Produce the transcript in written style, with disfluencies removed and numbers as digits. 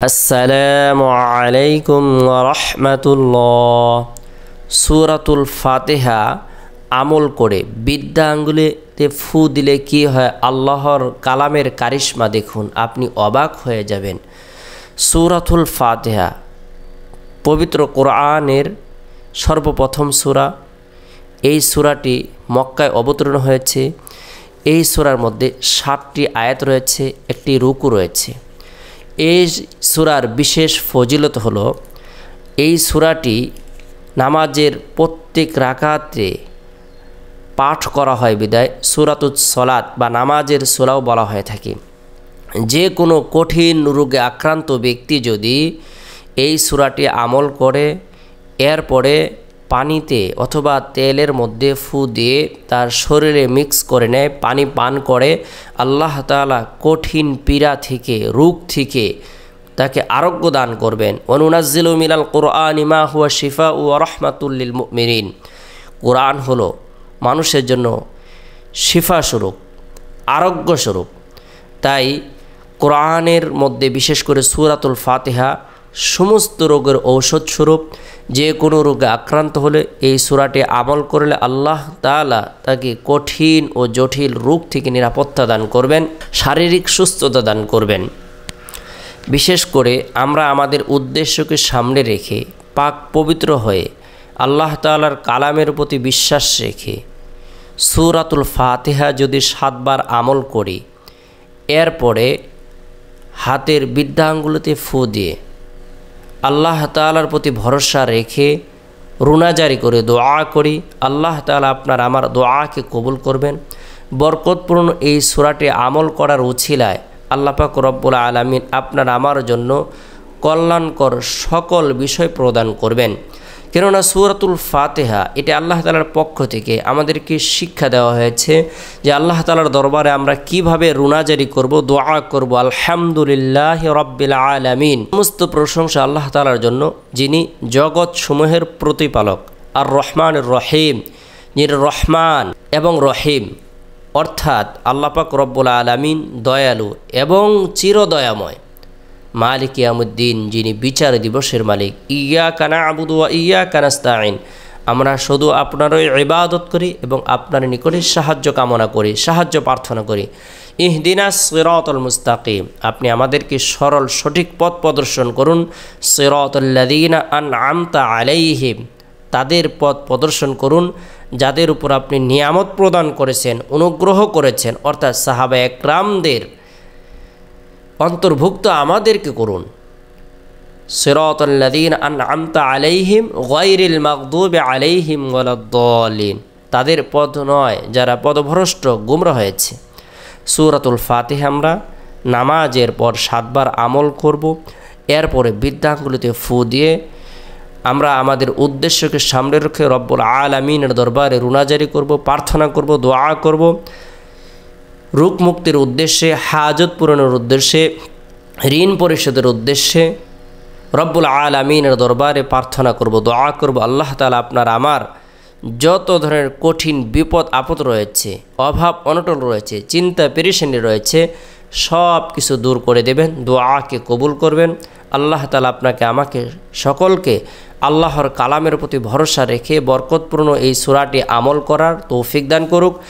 আসসালামু আলাইকুম ওয়া রাহমাতুল্লাহ। সূরাতুল ফাতিহা আমল করে বিদ্যা আঙ্গুলিতে ফু দিলে কি হয়, আল্লাহর কালামের কারিশমা দেখুন, আপনি অবাক হয়ে যাবেন। সূরাতুল ফাতিহা পবিত্র কোরআনের সর্বপ্রথম সূরা। এই সূরাটি মক্কায় অবতীর্ণ হয়েছে। এই সূরার মধ্যে 7টি আয়াত রয়েছে, একটি রুকু রয়েছে। এই সূরার বিশেষ ফজিলত হলো, এই সূরাটি নামাজের প্রত্যেক রাকাতে পাঠ করা হয় বিদায় সূরাতুস সলাত বা নামাজের সূরাও বলা হয়ে থাকে। যে কোনো কঠিন রোগে আক্রান্ত ব্যক্তি যদি এই সূরাটি আমল করে, এরপরে পানিতে অথবা তেলের মধ্যে ফু দিয়ে তার শরীরে মিক্স করে নেয়, পানি পান করে, আল্লাহ তাআলা কঠিন পীড়া থেকে, রোগ থেকে তাকে আরোগ্য দান করবেন। ওয়ানুনাজ্জিলু মিনাল কুরআনি মা হুয়া শিফাউ ওয়া রাহমাতুল লিল মুমিনিন। কোরআন হলো মানুষের জন্য শিফা স্বরূপ, আরোগ্য স্বরূপ। তাই কোরআনের মধ্যে বিশেষ করে সূরাতুল ফাতিহা সমস্ত রোগের ঔষধ স্বরূপ। যে কোনো রোগে আক্রান্ত হলে এই সূরাটি আমল করলে আল্লাহ তাআলা তাকে কঠিন ও জটিল রোগ থেকে নিরাপত্তা দান করবেন, শারীরিক সুস্থতা দান করবেন। বিশেষ করে আমরা আমাদের উদ্দেশ্যকে সামনে রেখে পাক পবিত্র হয়ে আল্লাহ তাআলার কালামের প্রতি বিশ্বাস রেখে সূরাতুল ফাতিহা যদি 7 বার আমল করি, এরপরে হাতের বিদ্যা আঙ্গুলিতে ফু দিয়ে আল্লাহ তাআলার প্রতি ভরসা রেখে রুনাজারি করে দোয়া করি, আল্লাহ তাআলা আপনার আমার দোয়াকে কবুল করবেন। বরকতপূর্ণ এই সূরাটি আমল করার উছিলায় আল্লাহ পাক রব্বুল আলামিন আপনার আমার জন্য কল্যাণকর সকল বিষয় প্রদান করবেন। কেননা সূরাতুল ফাতিহা এটা আল্লাহ তাআলার পক্ষ থেকে আমাদেরকে শিক্ষা দেওয়া হয়েছে যে আল্লাহ তাআলার দরবারে আমরা কিভাবে রুনাজারি করব, দোয়া করব। আলহামদুলিল্লাহি রাব্বিল আলামিন। সমস্ত প্রশংসা আল্লাহ তাআলার জন্য, যিনি জগৎ সমূহের প্রতিপালক। আর রহমানির রহিম, যিনি রহমান এবং রহিম, অর্থাৎ আল্লাহ পাক রব্বুল আলামিন দয়ালু এবং চিরদয়াময়। মালিক ইয়াউমিদ্দিন, যিনি বিচার দিবসের মালিক। ইয়্যাকা না'বুদু ওয়া ইয়্যাকা নাস্তাঈন। আমরা শুধু আপনারই ইবাদত করি এবং আপনার নিকটে সাহায্য কামনা করি, সাহায্য প্রার্থনা করি। ইহদিনাস সিরাতাল মুস্তাকিম। আপনি আমাদেরকে সরল সঠিক পথ প্রদর্শন করুন। সিরাতাল্লাযীনা আন'আমতা আলাইহিম। তাদের পথ প্রদর্শন করুন যাদের উপর আপনি নিয়ামত প্রদান করেছেন, অনুগ্রহ করেছেন, অর্থাৎ সাহাবা একরামদের অন্তর্ভুক্ত আমাদেরকে করুন। সিরাতাল্লাযীনা আন'আমতা আলাইহিম গায়রিল মাগদুবি আলাইহিম ওয়ালাদ-দাল্লিন। তাদের পথ নয় যারা পথভ্রষ্ট, গুমরা হয়েছে। সূরাতুল ফাতিহা আমরা নামাজের পর 7 বার আমল করব। এরপরে বিদ্যাঙ্গুলিতে ফু দিয়ে আমরা আমাদের উদ্দেশ্যকে সামনে রেখে রব্বুল আলামিনের দরবারে রুনাজারি করব, প্রার্থনা করব, দোয়া করব। রোগ মুক্তির উদ্দেশ্যে, হাজত পূরণের উদ্দেশ্যে, ঋণ পরিশোধের উদ্দেশ্যে রব্বুল আলামিনের দরবারে প্রার্থনা করব, দোয়া করব। আল্লাহ তাআলা আপনার আমার যত ধরনের কঠিন বিপদ আপদ রয়েছে, অভাব অনটন রয়েছে, চিন্তা পেরেশানি রয়েছে, সব কিছু দূর করে দেবেন, দোয়াকে কবুল করবেন। আল্লাহ তাআলা আপনাকে আমাকে সকলকে আল্লাহর কালামের প্রতি ভরসা রেখে বরকতপূর্ণ এই সূরাটি আমল করার তৌফিক দান করুক।